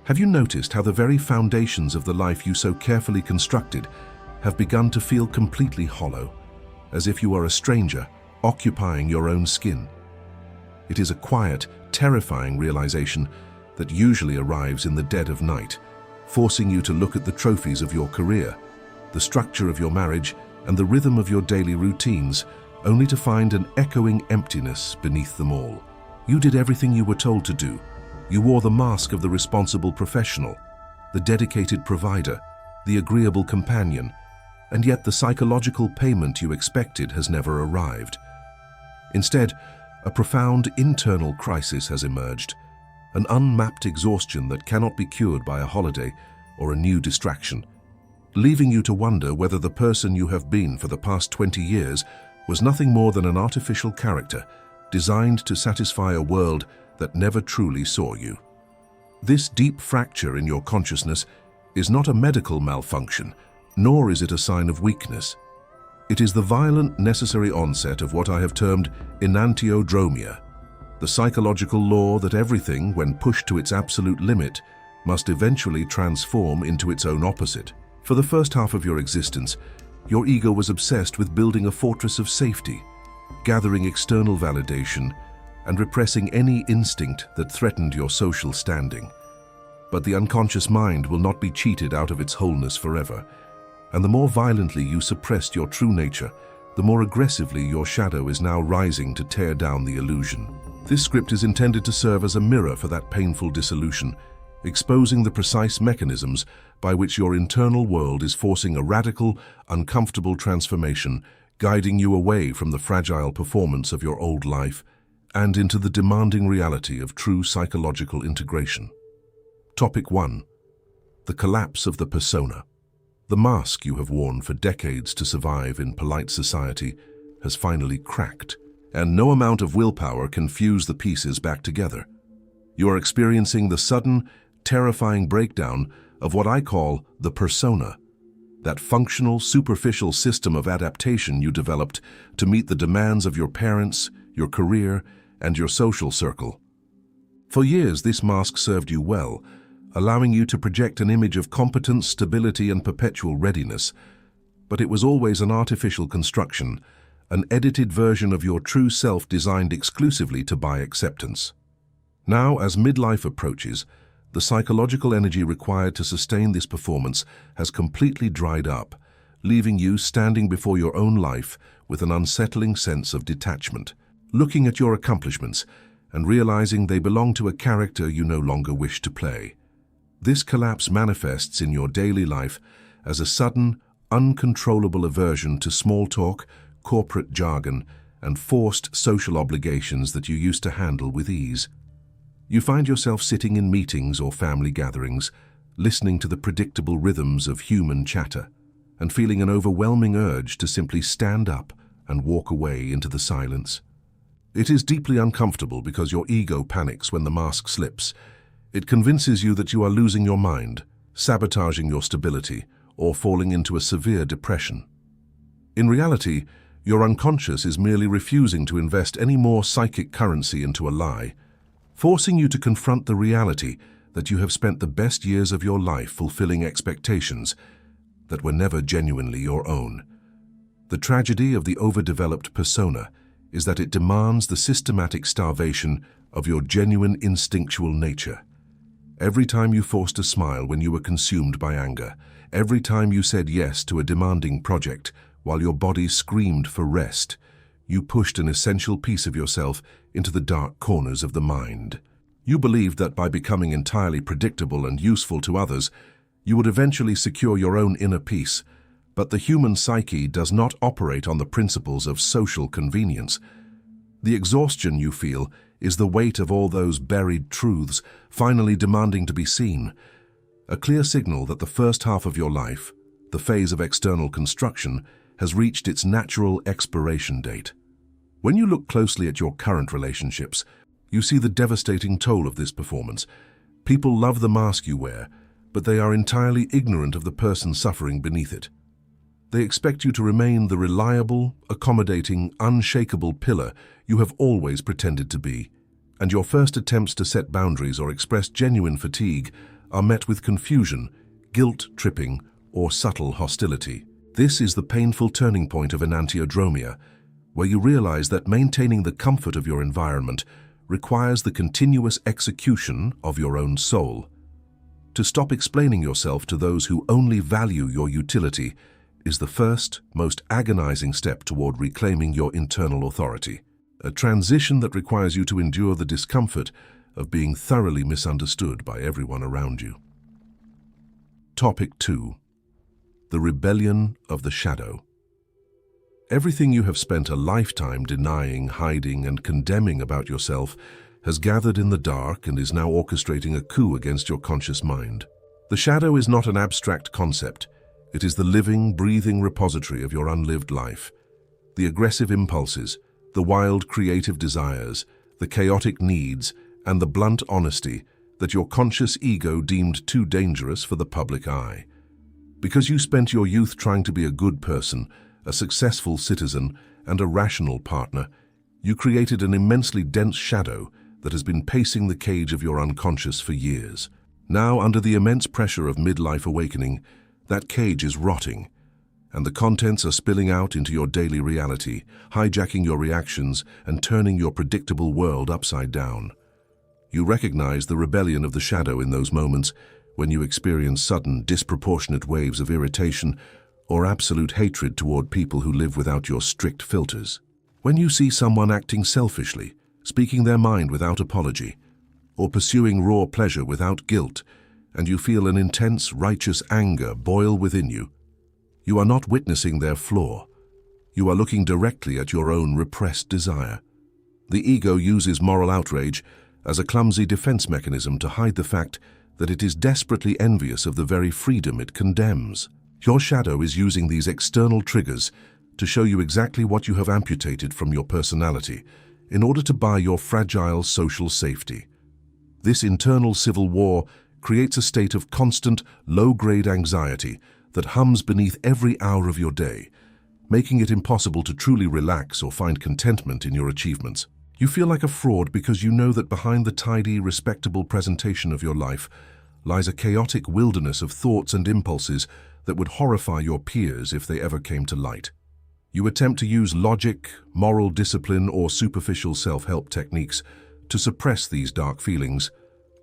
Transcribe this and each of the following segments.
Have you noticed how the very foundations of the life you so carefully constructed have begun to feel completely hollow, as if you are a stranger occupying your own skin? It is a quiet, terrifying realization that usually arrives in the dead of night, forcing you to look at the trophies of your career, the structure of your marriage, and the rhythm of your daily routines, only to find an echoing emptiness beneath them all. You did everything you were told to do. You wore the mask of the responsible professional, the dedicated provider, the agreeable companion, and yet the psychological payment you expected has never arrived. Instead, a profound internal crisis has emerged, an unmapped exhaustion that cannot be cured by a holiday or a new distraction, leaving you to wonder whether the person you have been for the past 20 years was nothing more than an artificial character designed to satisfy a world that never truly saw you. This deep fracture in your consciousness is not a medical malfunction, nor is it a sign of weakness. It is the violent, necessary onset of what I have termed Enantiodromia, the psychological law that everything, when pushed to its absolute limit, must eventually transform into its own opposite. For the first half of your existence, your ego was obsessed with building a fortress of safety, gathering external validation, and repressing any instinct that threatened your social standing. But the unconscious mind will not be cheated out of its wholeness forever, and the more violently you suppressed your true nature, the more aggressively your shadow is now rising to tear down the illusion. This script is intended to serve as a mirror for that painful dissolution, exposing the precise mechanisms by which your internal world is forcing a radical, uncomfortable transformation, guiding you away from the fragile performance of your old life and into the demanding reality of true psychological integration. Topic 1. The collapse of the persona. The mask you have worn for decades to survive in polite society has finally cracked, and no amount of willpower can fuse the pieces back together. You are experiencing the sudden, terrifying breakdown of what I call the persona, that functional, superficial system of adaptation you developed to meet the demands of your parents, your career, and your social circle. For years, this mask served you well, allowing you to project an image of competence, stability, and perpetual readiness. But it was always an artificial construction, an edited version of your true self designed exclusively to buy acceptance. Now, as midlife approaches, the psychological energy required to sustain this performance has completely dried up, leaving you standing before your own life with an unsettling sense of detachment, looking at your accomplishments and realizing they belong to a character you no longer wish to play. This collapse manifests in your daily life as a sudden, uncontrollable aversion to small talk, corporate jargon, and forced social obligations that you used to handle with ease. You find yourself sitting in meetings or family gatherings, listening to the predictable rhythms of human chatter, and feeling an overwhelming urge to simply stand up and walk away into the silence. It is deeply uncomfortable because your ego panics when the mask slips. It convinces you that you are losing your mind, sabotaging your stability, or falling into a severe depression. In reality, your unconscious is merely refusing to invest any more psychic currency into a lie, forcing you to confront the reality that you have spent the best years of your life fulfilling expectations that were never genuinely your own. The tragedy of the overdeveloped persona is that it demands the systematic starvation of your genuine instinctual nature. Every time you forced a smile when you were consumed by anger, every time you said yes to a demanding project while your body screamed for rest, you pushed an essential piece of yourself into the dark corners of the mind. You believed that by becoming entirely predictable and useful to others, you would eventually secure your own inner peace. But the human psyche does not operate on the principles of social convenience. The exhaustion you feel is the weight of all those buried truths finally demanding to be seen, a clear signal that the first half of your life, the phase of external construction, has reached its natural expiration date. When you look closely at your current relationships, you see the devastating toll of this performance. People love the mask you wear, but they are entirely ignorant of the person suffering beneath it. They expect you to remain the reliable, accommodating, unshakable pillar you have always pretended to be, and your first attempts to set boundaries or express genuine fatigue are met with confusion, guilt-tripping, or subtle hostility. This is the painful turning point of Enantiodromia, where you realize that maintaining the comfort of your environment requires the continuous execution of your own soul. To stop explaining yourself to those who only value your utility is the first, most agonizing step toward reclaiming your internal authority. A transition that requires you to endure the discomfort of being thoroughly misunderstood by everyone around you. Topic 2. The rebellion of the shadow. Everything you have spent a lifetime denying, hiding, and condemning about yourself has gathered in the dark and is now orchestrating a coup against your conscious mind. The shadow is not an abstract concept. It is the living, breathing repository of your unlived life. The aggressive impulses, the wild creative desires, the chaotic needs, and the blunt honesty that your conscious ego deemed too dangerous for the public eye. Because you spent your youth trying to be a good person, a successful citizen, and a rational partner, you created an immensely dense shadow that has been pacing the cage of your unconscious for years. Now, under the immense pressure of midlife awakening, that cage is rotting, and the contents are spilling out into your daily reality, hijacking your reactions and turning your predictable world upside down. You recognize the rebellion of the shadow in those moments when you experience sudden, disproportionate waves of irritation or absolute hatred toward people who live without your strict filters. When you see someone acting selfishly, speaking their mind without apology, or pursuing raw pleasure without guilt, and you feel an intense, righteous anger boil within you, you are not witnessing their flaw. You are looking directly at your own repressed desire. The ego uses moral outrage as a clumsy defense mechanism to hide the fact that it is desperately envious of the very freedom it condemns. Your shadow is using these external triggers to show you exactly what you have amputated from your personality in order to buy your fragile social safety. This internal civil war creates a state of constant, low-grade anxiety that hums beneath every hour of your day, making it impossible to truly relax or find contentment in your achievements. You feel like a fraud because you know that behind the tidy, respectable presentation of your life lies a chaotic wilderness of thoughts and impulses that would horrify your peers if they ever came to light. You attempt to use logic, moral discipline, or superficial self-help techniques to suppress these dark feelings,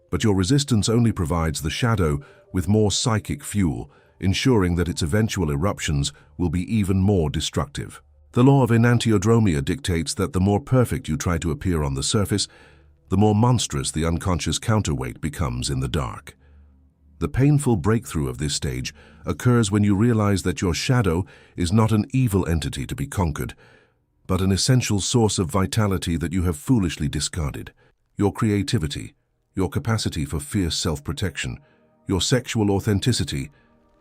but your resistance only provides the shadow with more psychic fuel, ensuring that its eventual eruptions will be even more destructive. The law of Enantiodromia dictates that the more perfect you try to appear on the surface, the more monstrous the unconscious counterweight becomes in the dark. The painful breakthrough of this stage occurs when you realize that your shadow is not an evil entity to be conquered, but an essential source of vitality that you have foolishly discarded. Your creativity, your capacity for fierce self-protection, your sexual authenticity,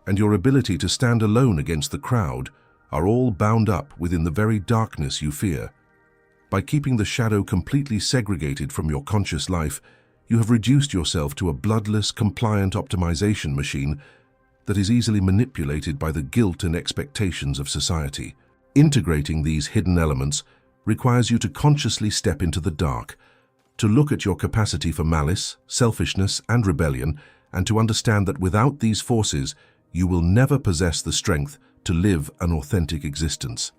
and your ability to stand alone against the crowd are all bound up within the very darkness you fear. By keeping the shadow completely segregated from your conscious life, you have reduced yourself to a bloodless, compliant optimization machine that is easily manipulated by the guilt and expectations of society. Integrating these hidden elements requires you to consciously step into the dark, to look at your capacity for malice, selfishness, and rebellion, and to understand that without these forces, you will never possess the strength to live an authentic existence.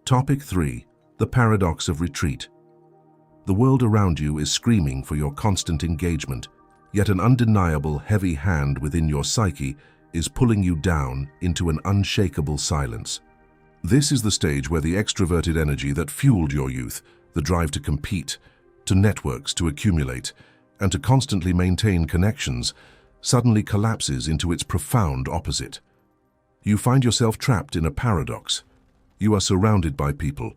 Topic 3. The paradox of retreat. The world around you is screaming for your constant engagement, yet an undeniable heavy hand within your psyche is pulling you down into an unshakable silence. This is the stage where the extroverted energy that fueled your youth, the drive to compete, to networks, to accumulate, and to constantly maintain connections, suddenly collapses into its profound opposite. You find yourself trapped in a paradox. You are surrounded by people,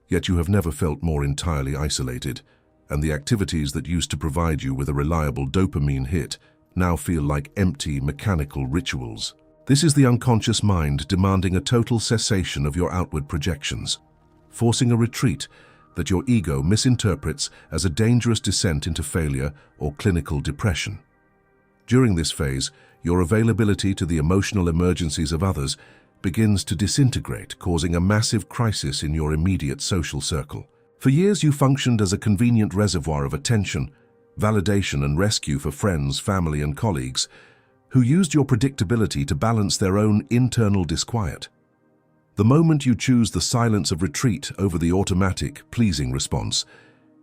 yet you have never felt more entirely isolated, and the activities that used to provide you with a reliable dopamine hit now feel like empty, mechanical rituals. This is the unconscious mind demanding a total cessation of your outward projections, forcing a retreat that your ego misinterprets as a dangerous descent into failure or clinical depression. During this phase, your availability to the emotional emergencies of others begins to disintegrate, causing a massive crisis in your immediate social circle. For years you functioned as a convenient reservoir of attention, validation and rescue for friends, family, and colleagues who used your predictability to balance their own internal disquiet. The moment you choose the silence of retreat over the automatic, pleasing response,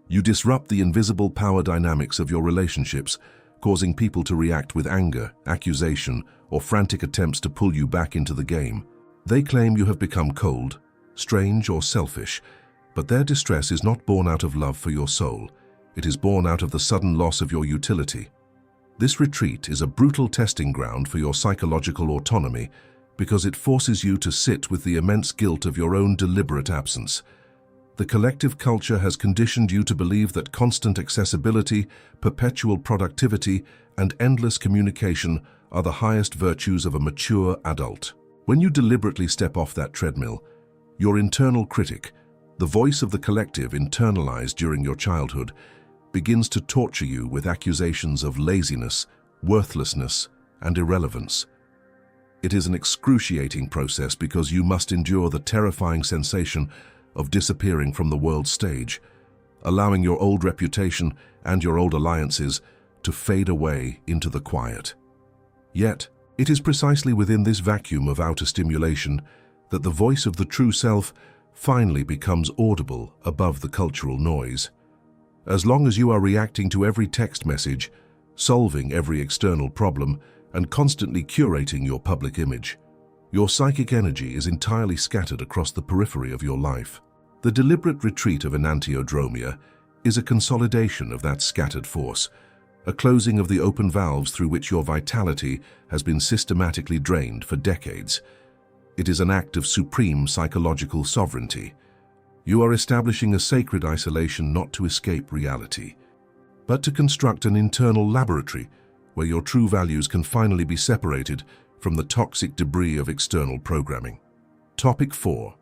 you disrupt the invisible power dynamics of your relationships, causing people to react with anger, accusation, or frantic attempts to pull you back into the game. They claim you have become cold, strange, or selfish, but their distress is not born out of love for your soul. It is born out of the sudden loss of your utility. This retreat is a brutal testing ground for your psychological autonomy because it forces you to sit with the immense guilt of your own deliberate absence. The collective culture has conditioned you to believe that constant accessibility, perpetual productivity, and endless communication are the highest virtues of a mature adult. When you deliberately step off that treadmill, your internal critic, the voice of the collective internalized during your childhood, begins to torture you with accusations of laziness, worthlessness, and irrelevance. It is an excruciating process because you must endure the terrifying sensation of disappearing from the world stage, allowing your old reputation and your old alliances to fade away into the quiet. Yet, it is precisely within this vacuum of outer stimulation that the voice of the true self finally becomes audible above the cultural noise. As long as you are reacting to every text message, solving every external problem, and constantly curating your public image, your psychic energy is entirely scattered across the periphery of your life. The deliberate retreat of Enantiodromia is a consolidation of that scattered force, a closing of the open valves through which your vitality has been systematically drained for decades. It is an act of supreme psychological sovereignty. You are establishing a sacred isolation not to escape reality, but to construct an internal laboratory where your true values can finally be separated from the toxic debris of external programming. Topic 4.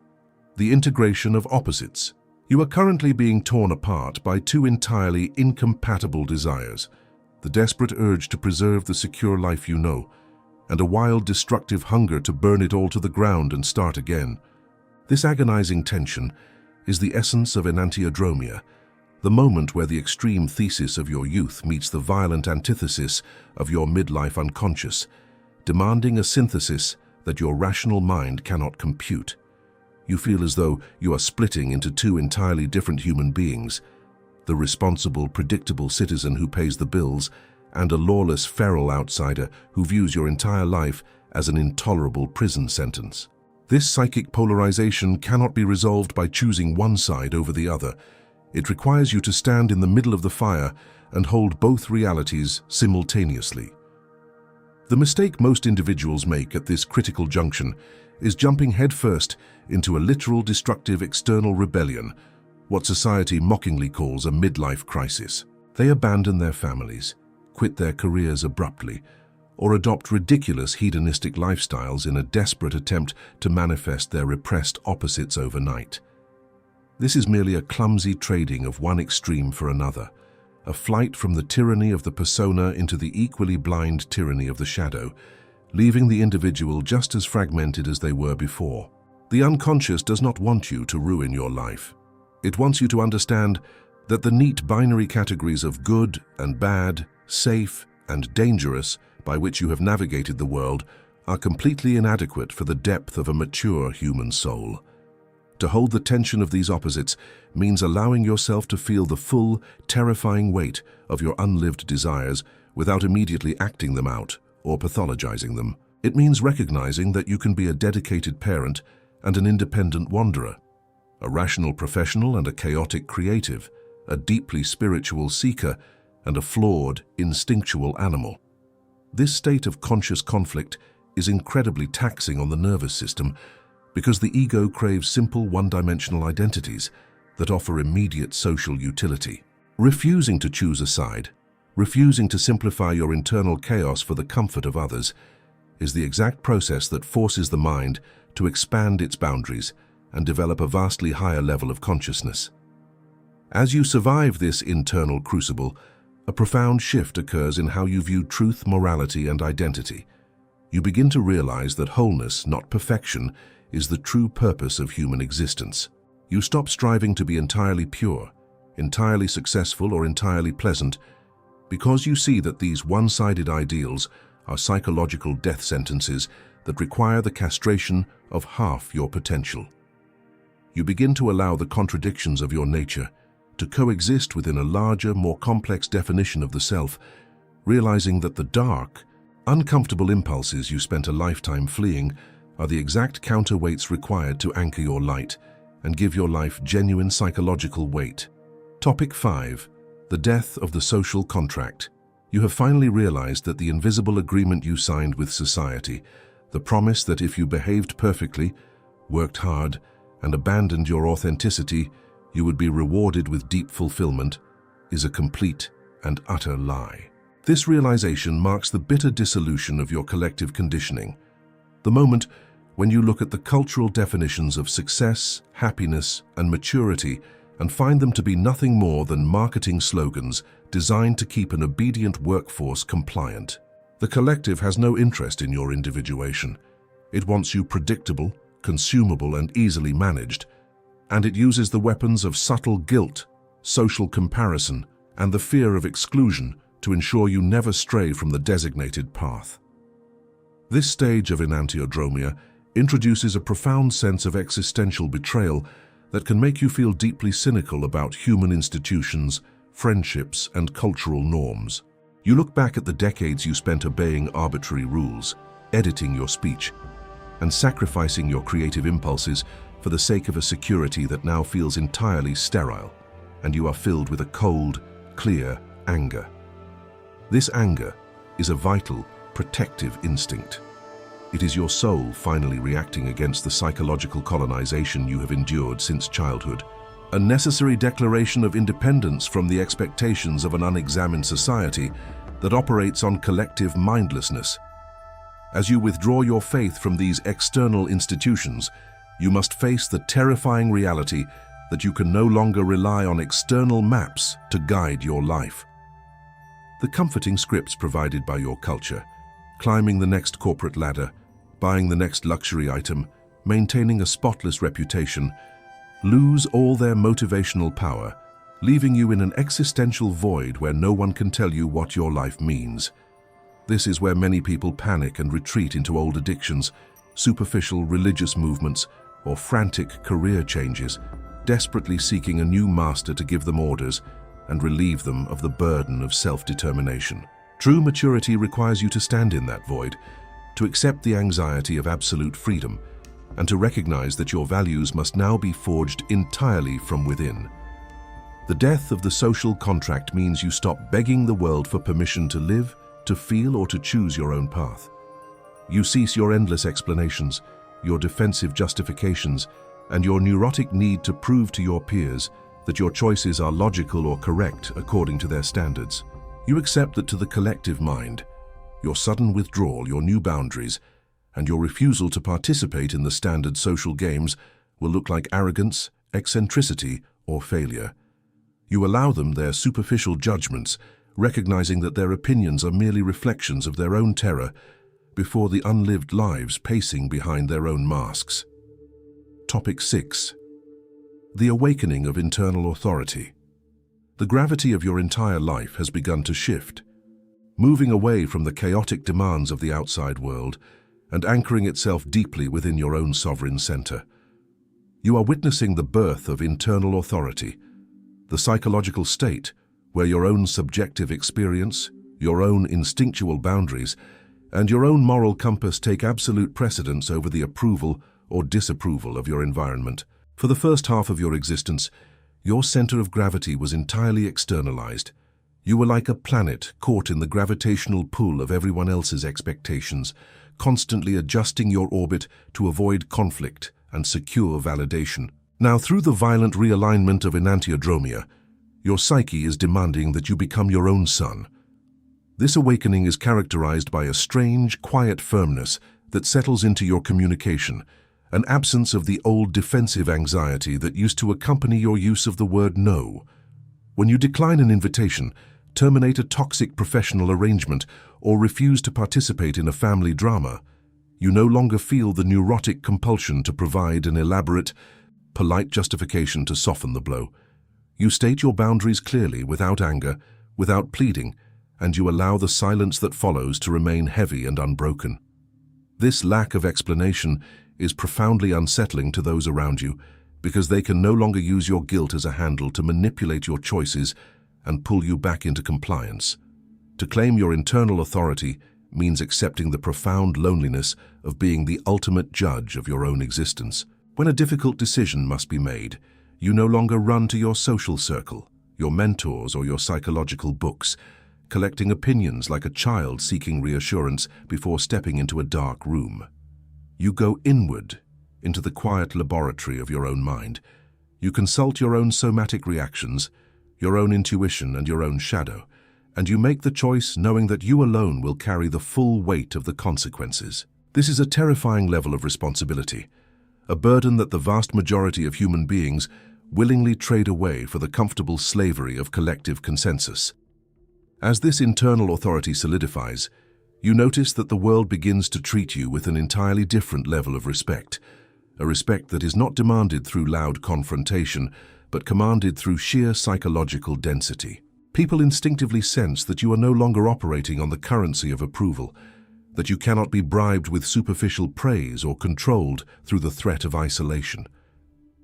The integration of opposites. You are currently being torn apart by two entirely incompatible desires: the desperate urge to preserve the secure life you know, and a wild, destructive hunger to burn it all to the ground and start again. This agonizing tension is the essence of Enantiodromia, the moment where the extreme thesis of your youth meets the violent antithesis of your midlife unconscious, demanding a synthesis that your rational mind cannot compute. You feel as though you are splitting into two entirely different human beings: the responsible, predictable citizen who pays the bills, and a lawless, feral outsider who views your entire life as an intolerable prison sentence. This psychic polarization cannot be resolved by choosing one side over the other. It requires you to stand in the middle of the fire and hold both realities simultaneously. The mistake most individuals make at this critical junction is jumping headfirst into a literal destructive external rebellion, what society mockingly calls a midlife crisis. They abandon their families, quit their careers abruptly, or adopt ridiculous hedonistic lifestyles in a desperate attempt to manifest their repressed opposites overnight. This is merely a clumsy trading of one extreme for another, a flight from the tyranny of the persona into the equally blind tyranny of the shadow, leaving the individual just as fragmented as they were before. The unconscious does not want you to ruin your life. It wants you to understand that the neat binary categories of good and bad, safe and dangerous by which you have navigated the world are completely inadequate for the depth of a mature human soul. To hold the tension of these opposites means allowing yourself to feel the full, terrifying weight of your unlived desires without immediately acting them out or pathologizing them. It means recognizing that you can be a dedicated parent and an independent wanderer, a rational professional and a chaotic creative, a deeply spiritual seeker and a flawed, instinctual animal. This state of conscious conflict is incredibly taxing on the nervous system because the ego craves simple one-dimensional identities that offer immediate social utility. Refusing to choose a side, refusing to simplify your internal chaos for the comfort of others, is the exact process that forces the mind to expand its boundaries and develop a vastly higher level of consciousness. As you survive this internal crucible, a profound shift occurs in how you view truth, morality, and identity. You begin to realize that wholeness, not perfection, is the true purpose of human existence. You stop striving to be entirely pure, entirely successful, or entirely pleasant, because you see that these one-sided ideals are psychological death sentences that require the castration of half your potential. You begin to allow the contradictions of your nature to coexist within a larger, more complex definition of the self, realizing that the dark, uncomfortable impulses you spent a lifetime fleeing are the exact counterweights required to anchor your light and give your life genuine psychological weight. Topic 5. The death of the social contract. You have finally realized that the invisible agreement you signed with society, the promise that if you behaved perfectly, worked hard, and abandoned your authenticity, you would be rewarded with deep fulfillment, is a complete and utter lie. This realization marks the bitter dissolution of your collective conditioning, the moment when you look at the cultural definitions of success, happiness, and maturity and find them to be nothing more than marketing slogans designed to keep an obedient workforce compliant. The collective has no interest in your individuation. It wants you predictable, consumable, and easily managed, and it uses the weapons of subtle guilt, social comparison, and the fear of exclusion to ensure you never stray from the designated path. This stage of Enantiodromia introduces a profound sense of existential betrayal that can make you feel deeply cynical about human institutions, friendships, and cultural norms. You look back at the decades you spent obeying arbitrary rules, editing your speech, and sacrificing your creative impulses for the sake of a security that now feels entirely sterile, and you are filled with a cold, clear anger. This anger is a vital, protective instinct. It is your soul finally reacting against the psychological colonization you have endured since childhood, a necessary declaration of independence from the expectations of an unexamined society that operates on collective mindlessness. As you withdraw your faith from these external institutions, you must face the terrifying reality that you can no longer rely on external maps to guide your life. The comforting scripts provided by your culture, climbing the next corporate ladder, buying the next luxury item, maintaining a spotless reputation, lose all their motivational power, leaving you in an existential void where no one can tell you what your life means. This is where many people panic and retreat into old addictions, superficial religious movements, or frantic career changes, desperately seeking a new master to give them orders and relieve them of the burden of self-determination. True maturity requires you to stand in that void, to accept the anxiety of absolute freedom, and to recognize that your values must now be forged entirely from within. The death of the social contract means you stop begging the world for permission to live, to feel, or to choose your own path. You cease your endless explanations, your defensive justifications, and your neurotic need to prove to your peers that your choices are logical or correct according to their standards. You accept that to the collective mind, your sudden withdrawal, your new boundaries, and your refusal to participate in the standard social games will look like arrogance, eccentricity, or failure. You allow them their superficial judgments, recognizing that their opinions are merely reflections of their own terror before the unlived lives pacing behind their own masks. Topic 6. The awakening of internal authority. The gravity of your entire life has begun to shift, moving away from the chaotic demands of the outside world and anchoring itself deeply within your own sovereign center. You are witnessing the birth of internal authority, the psychological state where your own subjective experience, your own instinctual boundaries, and your own moral compass take absolute precedence over the approval or disapproval of your environment. For the first half of your existence, your center of gravity was entirely externalized. You were like a planet caught in the gravitational pull of everyone else's expectations, constantly adjusting your orbit to avoid conflict and secure validation. Now, through the violent realignment of Enantiodromia, your psyche is demanding that you become your own sun. This awakening is characterized by a strange, quiet firmness that settles into your communication, an absence of the old defensive anxiety that used to accompany your use of the word no. When you decline an invitation, terminate a toxic professional arrangement, or refuse to participate in a family drama, you no longer feel the neurotic compulsion to provide an elaborate, polite justification to soften the blow. You state your boundaries clearly, without anger, without pleading, and you allow the silence that follows to remain heavy and unbroken. This lack of explanation is profoundly unsettling to those around you, because they can no longer use your guilt as a handle to manipulate your choices and pull you back into compliance. To claim your internal authority means accepting the profound loneliness of being the ultimate judge of your own existence. When a difficult decision must be made, you no longer run to your social circle, your mentors, or your psychological books, collecting opinions like a child seeking reassurance before stepping into a dark room. You go inward, into the quiet laboratory of your own mind. You consult your own somatic reactions, your own intuition, and your own shadow, and you make the choice knowing that you alone will carry the full weight of the consequences. This is a terrifying level of responsibility, a burden that the vast majority of human beings willingly trade away for the comfortable slavery of collective consensus. As this internal authority solidifies, you notice that the world begins to treat you with an entirely different level of respect, a respect that is not demanded through loud confrontation, but commanded through sheer psychological density. People instinctively sense that you are no longer operating on the currency of approval, that you cannot be bribed with superficial praise or controlled through the threat of isolation.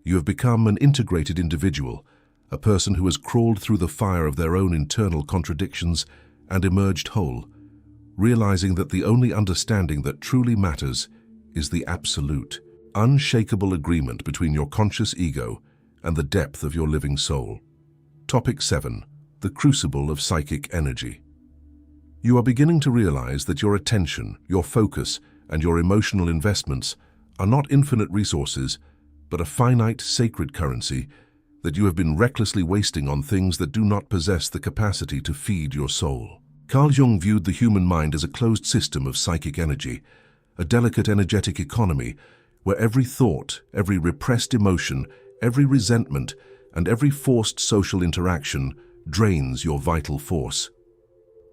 You have become an integrated individual, a person who has crawled through the fire of their own internal contradictions and emerged whole, realizing that the only understanding that truly matters is the absolute, unshakable agreement between your conscious ego and the depth of your living soul. Topic 7. The crucible of psychic energy. You are beginning to realize that your attention, your focus, and your emotional investments are not infinite resources, but a finite, sacred currency that you have been recklessly wasting on things that do not possess the capacity to feed your soul. Carl Jung viewed the human mind as a closed system of psychic energy, a delicate energetic economy where every thought, every repressed emotion, every resentment, and every forced social interaction drains your vital force.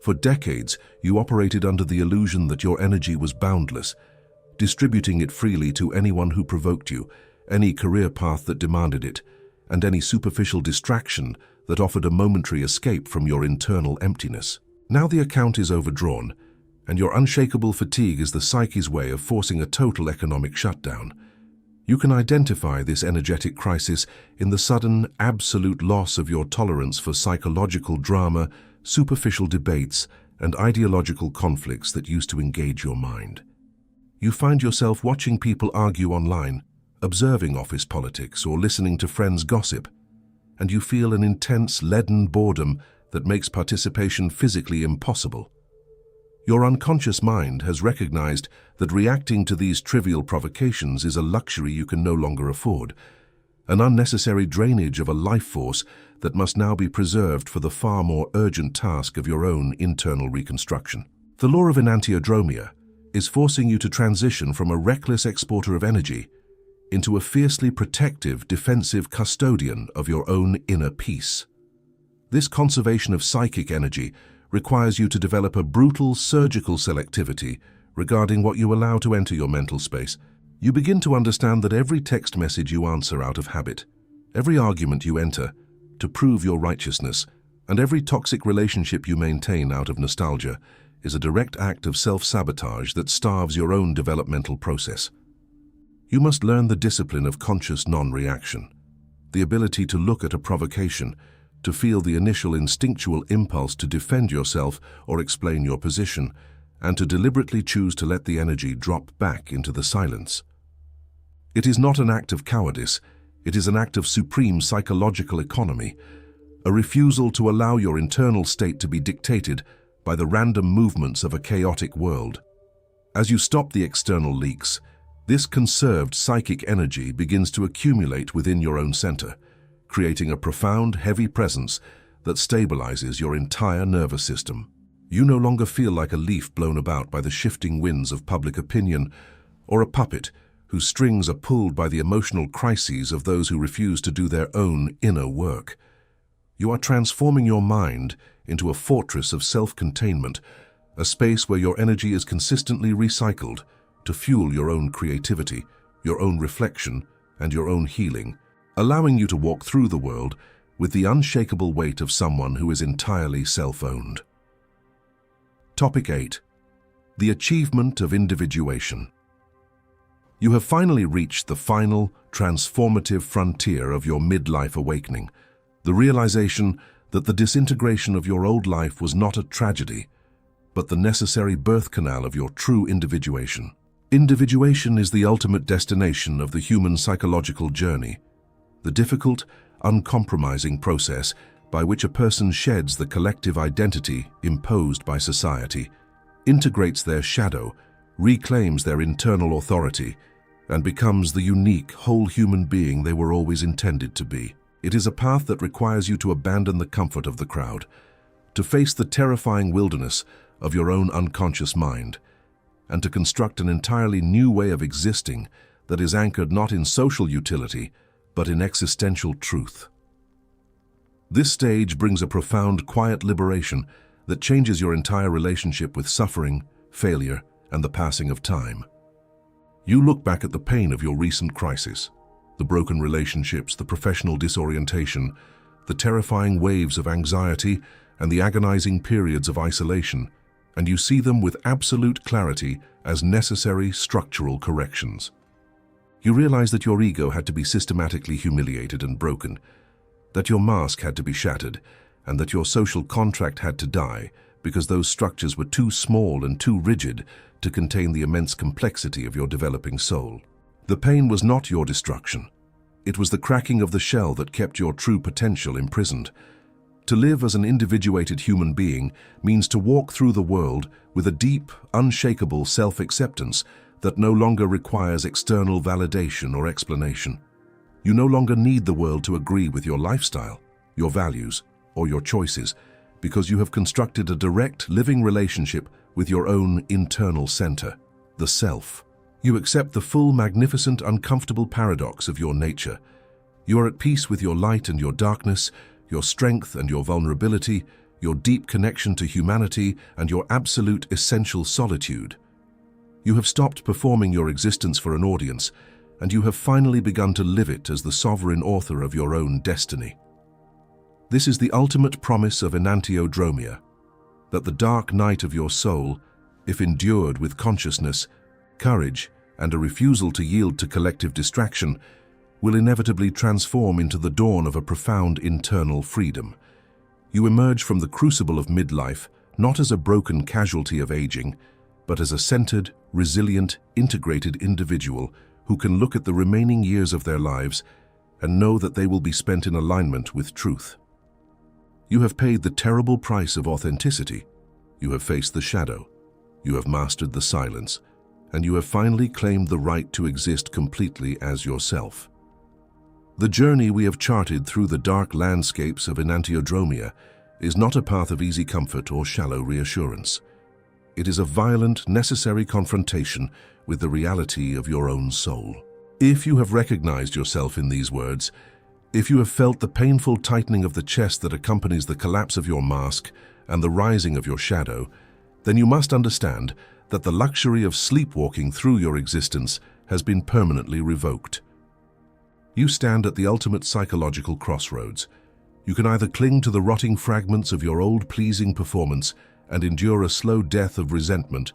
For decades, you operated under the illusion that your energy was boundless, distributing it freely to anyone who provoked you, any career path that demanded it, and any superficial distraction that offered a momentary escape from your internal emptiness. Now the account is overdrawn, and your unshakable fatigue is the psyche's way of forcing a total economic shutdown. You can identify this energetic crisis in the sudden, absolute loss of your tolerance for psychological drama, superficial debates, and ideological conflicts that used to engage your mind. You find yourself watching people argue online, observing office politics, or listening to friends gossip, and you feel an intense, leaden boredom that makes participation physically impossible. Your unconscious mind has recognized that reacting to these trivial provocations is a luxury you can no longer afford, an unnecessary drainage of a life force that must now be preserved for the far more urgent task of your own internal reconstruction. The law of Enantiodromia is forcing you to transition from a reckless exporter of energy into a fiercely protective, defensive custodian of your own inner peace. This conservation of psychic energy requires you to develop a brutal, surgical selectivity regarding what you allow to enter your mental space. You begin to understand that every text message you answer out of habit, every argument you enter to prove your righteousness, and every toxic relationship you maintain out of nostalgia is a direct act of self-sabotage that starves your own developmental process. You must learn the discipline of conscious non-reaction, the ability to look at a provocation, to feel the initial instinctual impulse to defend yourself or explain your position, and to deliberately choose to let the energy drop back into the silence. It is not an act of cowardice, it is an act of supreme psychological economy, a refusal to allow your internal state to be dictated by the random movements of a chaotic world. As you stop the external leaks, this conserved psychic energy begins to accumulate within your own center, creating a profound, heavy presence that stabilizes your entire nervous system. You no longer feel like a leaf blown about by the shifting winds of public opinion, or a puppet whose strings are pulled by the emotional crises of those who refuse to do their own inner work. You are transforming your mind into a fortress of self-containment, a space where your energy is consistently recycled to fuel your own creativity, your own reflection, and your own healing, allowing you to walk through the world with the unshakable weight of someone who is entirely self-owned. Topic 8. The achievement of individuation. You have finally reached the final, transformative frontier of your midlife awakening, the realization that the disintegration of your old life was not a tragedy, but the necessary birth canal of your true individuation. Individuation is the ultimate destination of the human psychological journey, the difficult, uncompromising process by which a person sheds the collective identity imposed by society, integrates their shadow, reclaims their internal authority, and becomes the unique, whole human being they were always intended to be. It is a path that requires you to abandon the comfort of the crowd, to face the terrifying wilderness of your own unconscious mind, and to construct an entirely new way of existing that is anchored not in social utility, but in existential truth. This stage brings a profound, quiet liberation that changes your entire relationship with suffering, failure, and the passing of time. You look back at the pain of your recent crisis, the broken relationships, the professional disorientation, the terrifying waves of anxiety, and the agonizing periods of isolation, and you see them with absolute clarity as necessary structural corrections. You realize that your ego had to be systematically humiliated and broken, that your mask had to be shattered, and that your social contract had to die because those structures were too small and too rigid to contain the immense complexity of your developing soul. The pain was not your destruction. It was the cracking of the shell that kept your true potential imprisoned. To live as an individuated human being means to walk through the world with a deep, unshakable self-acceptance that no longer requires external validation or explanation. You no longer need the world to agree with your lifestyle, your values, or your choices, because you have constructed a direct, living relationship with your own internal center, the self. You accept the full, magnificent, uncomfortable paradox of your nature. You are at peace with your light and your darkness, your strength and your vulnerability, your deep connection to humanity, and your absolute essential solitude. You have stopped performing your existence for an audience, and you have finally begun to live it as the sovereign author of your own destiny. This is the ultimate promise of Enantiodromia, that the dark night of your soul, if endured with consciousness, courage, and a refusal to yield to collective distraction, will inevitably transform into the dawn of a profound internal freedom. You emerge from the crucible of midlife not as a broken casualty of aging, but as a centered, resilient, integrated individual who can look at the remaining years of their lives and know that they will be spent in alignment with truth. You have paid the terrible price of authenticity. You have faced the shadow. You have mastered the silence. And you have finally claimed the right to exist completely as yourself. The journey we have charted through the dark landscapes of Enantiodromia is not a path of easy comfort or shallow reassurance. It is a violent, necessary confrontation with the reality of your own soul. If you have recognized yourself in these words, if you have felt the painful tightening of the chest that accompanies the collapse of your mask and the rising of your shadow, then you must understand that the luxury of sleepwalking through your existence has been permanently revoked. You stand at the ultimate psychological crossroads. You can either cling to the rotting fragments of your old pleasing performance and endure a slow death of resentment,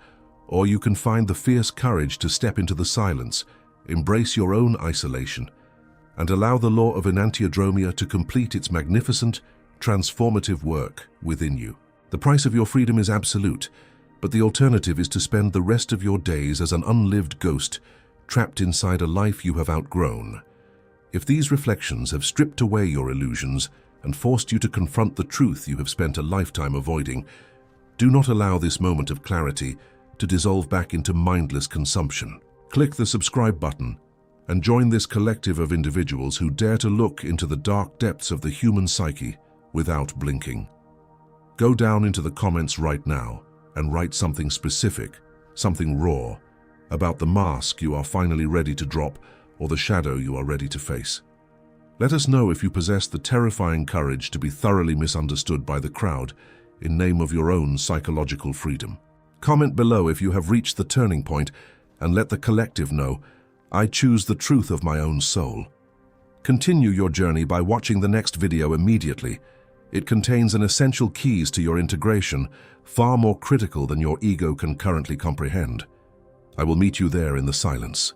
or you can find the fierce courage to step into the silence, embrace your own isolation, and allow the law of Enantiodromia to complete its magnificent, transformative work within you. The price of your freedom is absolute, but the alternative is to spend the rest of your days as an unlived ghost, trapped inside a life you have outgrown. If these reflections have stripped away your illusions and forced you to confront the truth you have spent a lifetime avoiding, do not allow this moment of clarity to dissolve back into mindless consumption. Click the subscribe button and join this collective of individuals who dare to look into the dark depths of the human psyche without blinking. Go down into the comments right now and write something specific, something raw, about the mask you are finally ready to drop or the shadow you are ready to face. Let us know if you possess the terrifying courage to be thoroughly misunderstood by the crowd in name of your own psychological freedom. Comment below if you have reached the turning point and let the collective know, I choose the truth of my own soul. Continue your journey by watching the next video immediately. It contains an essential keys to your integration far more critical than your ego can currently comprehend. I will meet you there in the silence.